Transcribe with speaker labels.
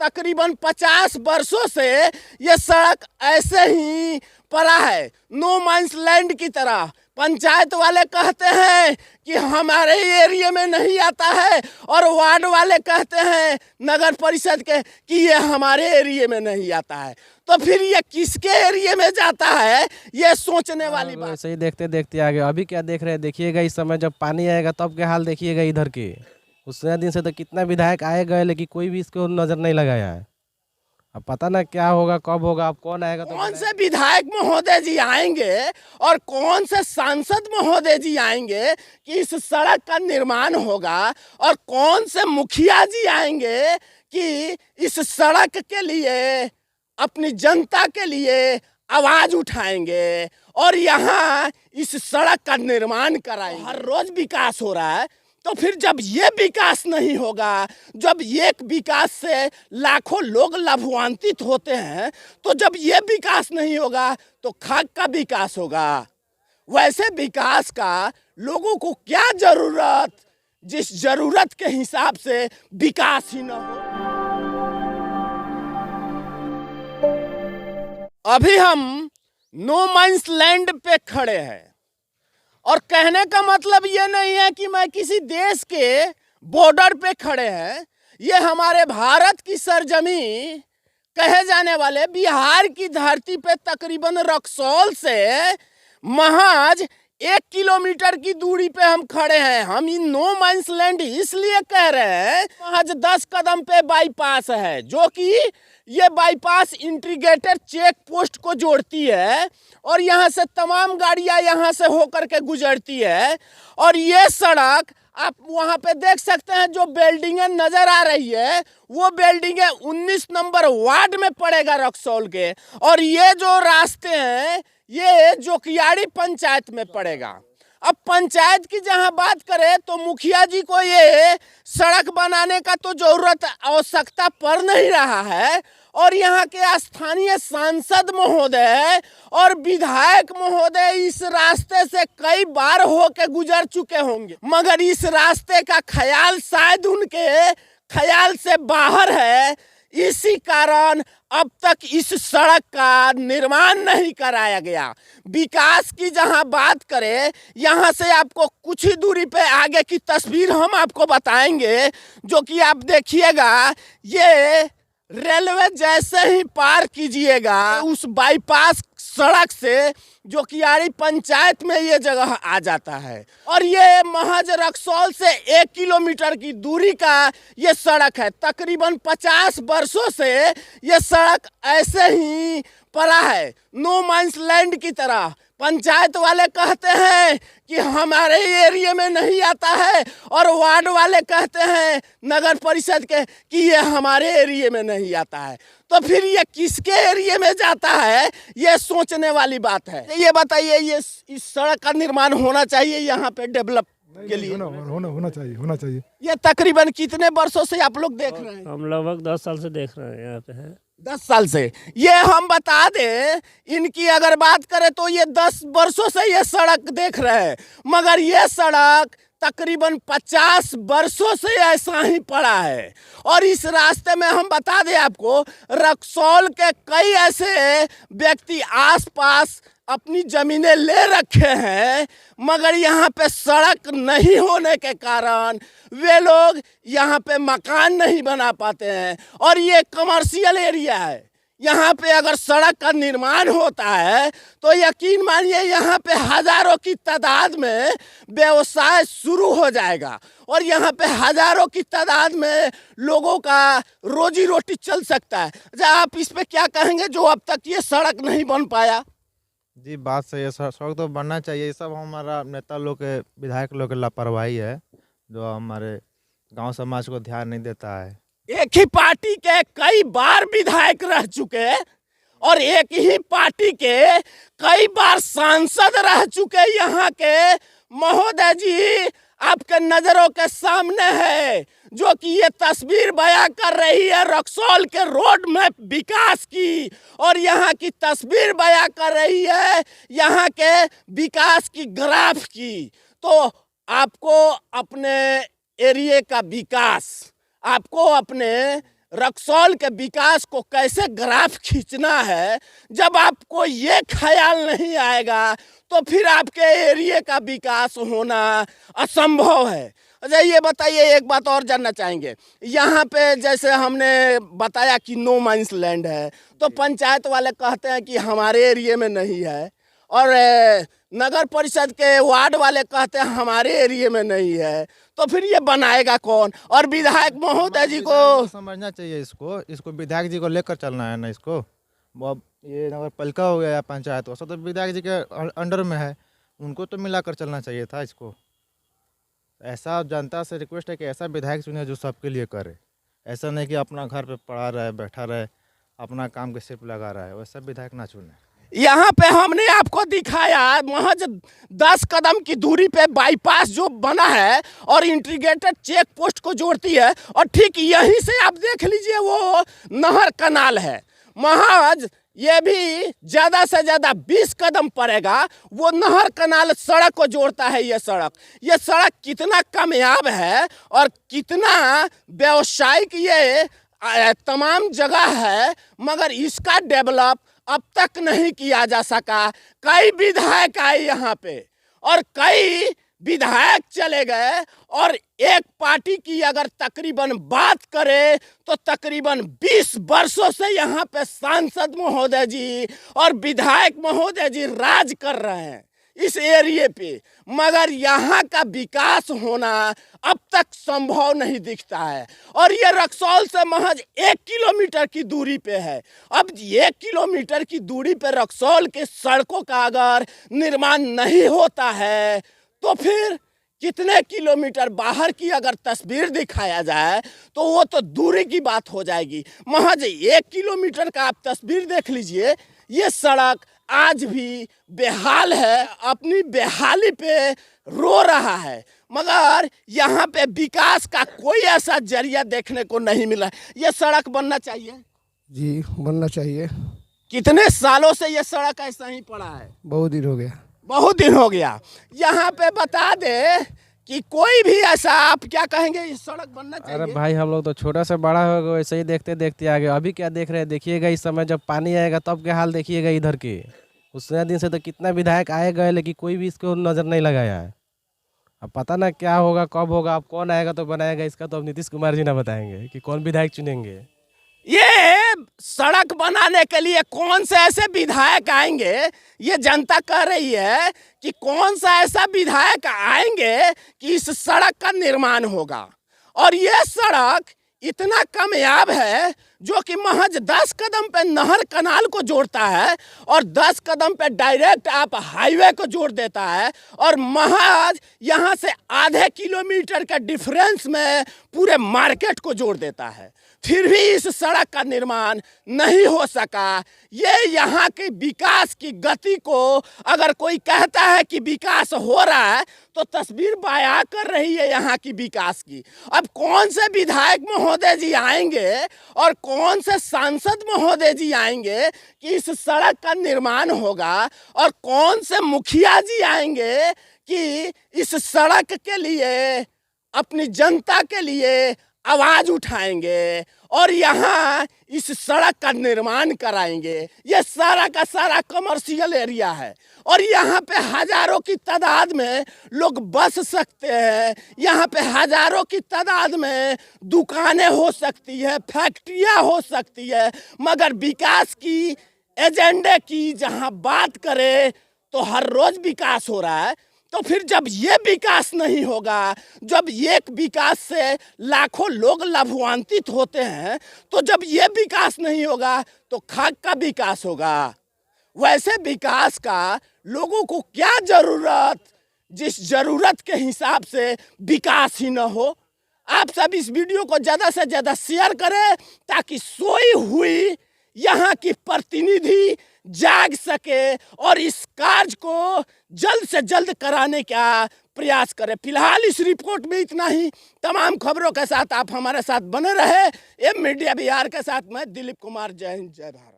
Speaker 1: तकरीबन 50 वर्षों से ये सड़क ऐसे ही पड़ा है, नो माइंस लैंड की तरह। पंचायत वाले कहते हैं कि हमारे एरिया में नहीं आता है, और वार्ड वाले कहते हैं नगर परिषद के कि ये हमारे एरिया में नहीं आता है। तो फिर ये किसके एरिया में जाता है, ये सोचने वाली बात।
Speaker 2: ऐसे ही देखते देखते आगे अभी क्या देख रहे हैं, देखिएगा इस समय जब पानी आएगा तब क्या हाल देखिएगा इधर के। उस दिन से तो कितना विधायक आए गए लेकिन कोई भी इसको नजर नहीं लगाया है। अब पता ना क्या होगा, कब होगा, अब कौन आएगा तो
Speaker 1: कौन से विधायक महोदय जी आएंगे और कौन से सांसद महोदय जी आएंगे कि इस सड़क का निर्माण होगा, और कौन से मुखिया जी आएंगे कि इस सड़क के लिए, अपनी जनता के लिए आवाज उठाएंगे और यहाँ इस सड़क का निर्माण कराएंगे। हर रोज विकास हो रहा है, तो फिर जब ये विकास नहीं होगा, जब एक विकास से लाखों लोग लाभान्वित होते हैं, तो जब ये विकास नहीं होगा तो खाक का विकास होगा। वैसे विकास का लोगों को क्या जरूरत, जिस जरूरत के हिसाब से विकास ही न हो। अभी हम नो माइंस लैंड पे खड़े हैं, और कहने का मतलब ये नहीं है कि मैं किसी देश के बॉर्डर पे खड़े हैं। ये हमारे भारत की सरजमी कहे जाने वाले बिहार की धरती पे तकरीबन रक्सौल से महज 1 किलोमीटर की दूरी पे हम खड़े हैं। हम इन नो माइंस लैंड इसलिए कह रहे हैं, महज 10 कदम पे बाईपास है, जो कि ये बाईपास इंटीग्रेटेड चेक पोस्ट को जोड़ती है, और यहाँ से तमाम गाड़ियाँ यहाँ से होकर के गुजरती है। और ये सड़क आप वहाँ पे देख सकते हैं, जो बिल्डिंगें नजर आ रही है वो बिल्डिंगें 19 नंबर वार्ड में पड़ेगा रक्सौल के, और ये जो रास्ते हैं ये जोकियाड़ी पंचायत में पड़ेगा। अब पंचायत की जहां बात करें तो मुखिया जी को ये सड़क बनाने का तो जरूरत, आवश्यकता पड़ नहीं रहा है, और यहाँ के स्थानीय सांसद महोदय और विधायक महोदय इस रास्ते से कई बार होके गुजर चुके होंगे, मगर इस रास्ते का ख्याल शायद उनके ख्याल से बाहर है। इसी कारण अब तक इस सड़क का निर्माण नहीं कराया गया। विकास की जहां बात करें, यहां से आपको कुछ ही दूरी पे आगे की तस्वीर हम आपको बताएंगे, जो कि आप देखिएगा। ये रेलवे जैसे ही पार कीजिएगा उस बाईपास सड़क से जोकियाड़ी पंचायत में ये जगह आ जाता है, और ये महज रक्सौल से 1 किलोमीटर की दूरी का ये सड़क है। तकरीबन 50 वर्षों से ये सड़क ऐसे ही पड़ा है, नो माइंस लैंड की तरह। पंचायत वाले कहते हैं कि हमारे एरिया में नहीं आता है, और वार्ड वाले कहते हैं नगर परिषद के कि ये हमारे एरिया में नहीं आता है। तो फिर ये किसके एरिया में जाता है, ये सोचने वाली बात है। ये बताइए, ये इस सड़क का निर्माण होना चाहिए यहाँ पे डेवलप के लिए।
Speaker 3: होना चाहिए।
Speaker 1: ये तकरीबन कितने वर्षों से आप लोग देख रहे हैं?
Speaker 4: हम लगभग 10 साल से देख रहे हैं, यहाँ पे है
Speaker 1: 10 साल से। ये हम बता दें, इनकी अगर बात करें तो ये 10 वर्षों से ये सड़क देख रहे हैं, मगर ये सड़क तकरीबन 50 वर्षों से ऐसा ही पड़ा है। और इस रास्ते में हम बता दें आपको, रक्सौल के कई ऐसे व्यक्ति आसपास अपनी जमीनें ले रखे हैं, मगर यहाँ पे सड़क नहीं होने के कारण वे लोग यहाँ पे मकान नहीं बना पाते हैं। और ये कमर्शियल एरिया है, यहाँ पे अगर सड़क का निर्माण होता है तो यकीन मानिए यहाँ पे हजारों की तादाद में व्यवसाय शुरू हो जाएगा, और यहाँ पे हजारों की तादाद में लोगों का रोजी रोटी चल सकता है। अच्छा, आप इस पे क्या कहेंगे जो अब तक ये सड़क नहीं बन पाया?
Speaker 5: जी बात सही है, सड़क तो बनना चाहिए। ये सब हमारा नेता लोग के, विधायक लोग की लापरवाही है, जो हमारे गांव समाज को ध्यान नहीं देता है।
Speaker 1: एक ही पार्टी के कई बार विधायक रह चुके, और एक ही पार्टी के कई बार सांसद रह चुके यहाँ के महोदय जी आपके नजरों के सामने है, जो कि ये तस्वीर बयां कर रही है रक्सौल के रोड मैप विकास की, और यहाँ की तस्वीर बयां कर रही है यहाँ के विकास की ग्राफ की। तो आपको अपने एरिया का विकास, आपको अपने रक्सौल के विकास को कैसे ग्राफ खींचना है, जब आपको ये ख्याल नहीं आएगा तो फिर आपके एरिया का विकास होना असंभव है। अच्छा ये बताइए, एक बात और जानना चाहेंगे, यहाँ पे जैसे हमने बताया कि नो माइंस लैंड है, तो पंचायत वाले कहते हैं कि हमारे एरिया में नहीं है, और नगर परिषद के वार्ड वाले कहते हैं हमारे एरिया में नहीं है, तो फिर ये बनाएगा कौन? और विधायक महोदय जी को
Speaker 5: समझना चाहिए, इसको विधायक जी को लेकर चलना है ना। इसको अब ये नगर पालिका हो गया या पंचायत हो, सब तो विधायक जी के अंडर में है, उनको तो मिलाकर चलना चाहिए था इसको। ऐसा जनता से रिक्वेस्ट है कि ऐसा विधायक चुने जो सबके लिए करे, ऐसा नहीं कि अपना घर पे पड़ा रहे, बैठा रहे, अपना काम के सिर्फ लगा रहा है, वैसा विधायक ना चुने।
Speaker 1: यहाँ पे हमने आपको दिखाया महज 10 कदम की दूरी पे बाईपास जो बना है और इंटीग्रेटेड चेक पोस्ट को जोड़ती है, और ठीक यहीं से आप देख लीजिए वो नहर कनाल है। महज ये भी ज़्यादा से ज़्यादा 20 कदम पड़ेगा, वो नहर कनाल सड़क को जोड़ता है। ये सड़क कितना कामयाब है और कितना व्यावसायिक ये तमाम जगह है, मगर इसका डेवलप अब तक नहीं किया जा सका। कई विधायक आए यहाँ पे और कई विधायक चले गए, और एक पार्टी की अगर तकरीबन बात करें तो तकरीबन 20 वर्षों से यहाँ पे सांसद महोदय जी और विधायक महोदय जी राज कर रहे हैं इस एरिए पे, मगर यहाँ का विकास होना अब तक संभव नहीं दिखता है। और ये रक्सौल से महज 1 किलोमीटर की दूरी पे है। अब 1 किलोमीटर की दूरी पे रक्सौल के सड़कों का अगर निर्माण नहीं होता है तो फिर कितने किलोमीटर बाहर की अगर तस्वीर दिखाया जाए तो वो तो दूरी की बात हो जाएगी। महज 1 किलोमीटर का आप तस्वीर देख लीजिए, ये सड़क आज भी बेहाल है, अपनी बेहाली पे रो रहा है, मगर यहाँ पे विकास का कोई ऐसा जरिया देखने को नहीं मिला। ये सड़क बनना चाहिए
Speaker 3: जी, बनना चाहिए।
Speaker 1: कितने सालों से ये सड़क ऐसा ही पड़ा है?
Speaker 3: बहुत दिन हो गया।
Speaker 1: बहुत दिन हो गया। यहाँ पे बता दे कि कोई भी ऐसा, आप क्या कहेंगे, इस सड़क बनना चाहिए?
Speaker 2: अरे भाई हम लोग तो छोटा से बड़ा हो गए, वैसे ही देखते देखते आ गए। अभी क्या देख रहे हैं, देखिएगा इस समय जब पानी आएगा तब क्या हाल देखिएगा इधर के। उतने दिन से तो कितना विधायक आए गए, लेकिन कोई भी इसको नज़र नहीं लगाया है। अब पता ना क्या होगा, कब होगा, अब कौन आएगा तो बनाएगा इसका, तो अब नीतीश कुमार जी ना बताएंगे कि कौन विधायक चुनेंगे।
Speaker 1: ये सड़क बनाने के लिए कौन से ऐसे विधायक आएंगे, ये जनता कह रही है कि कौन सा ऐसा विधायक आएंगे कि इस सड़क का निर्माण होगा। और ये सड़क इतना कामयाब है जो कि महज 10 कदम पे नहर कनाल को जोड़ता है और 10 कदम पे डायरेक्ट आप हाईवे को जोड़ देता है, और महज यहाँ से आधे किलोमीटर का डिफरेंस में पूरे मार्केट को जोड़ देता है। फिर भी इस सड़क का निर्माण नहीं हो सका। ये यहाँ के विकास की गति को अगर कोई कहता है कि विकास हो रहा है तो तस्वीर बयां कर रही है यहाँ की विकास की। अब कौन से विधायक महोदय जी आएंगे और कौन से सांसद महोदय जी आएंगे कि इस सड़क का निर्माण होगा, और कौन से मुखिया जी आएंगे कि इस सड़क के लिए, अपनी जनता के लिए आवाज उठाएंगे और यहाँ इस सड़क का निर्माण कराएंगे। ये सारा का सारा कमर्शियल एरिया है और यहाँ पे हजारों की तादाद में लोग बस सकते हैं, यहाँ पे हजारों की तादाद में दुकानें हो सकती है, फैक्ट्रियाँ हो सकती है, मगर विकास की एजेंडे की जहाँ बात करें तो हर रोज विकास हो रहा है। तो फिर जब ये विकास नहीं होगा, जब एक विकास से लाखों लोग लाभान्वित होते हैं, तो जब ये विकास नहीं होगा तो खाक का विकास होगा। वैसे विकास का लोगों को क्या जरूरत, जिस जरूरत के हिसाब से विकास ही न हो। आप सब इस वीडियो को ज़्यादा से ज़्यादा शेयर करें ताकि सोई हुई यहाँ की प्रतिनिधि जाग सके और इस कार्य को जल्द से जल्द कराने का प्रयास करें। फिलहाल इस रिपोर्ट में इतना ही। तमाम खबरों के साथ आप हमारे साथ बने रहे। एम मीडिया बिहार के साथ मैं दिलीप कुमार। जय हिंद, जय भारत।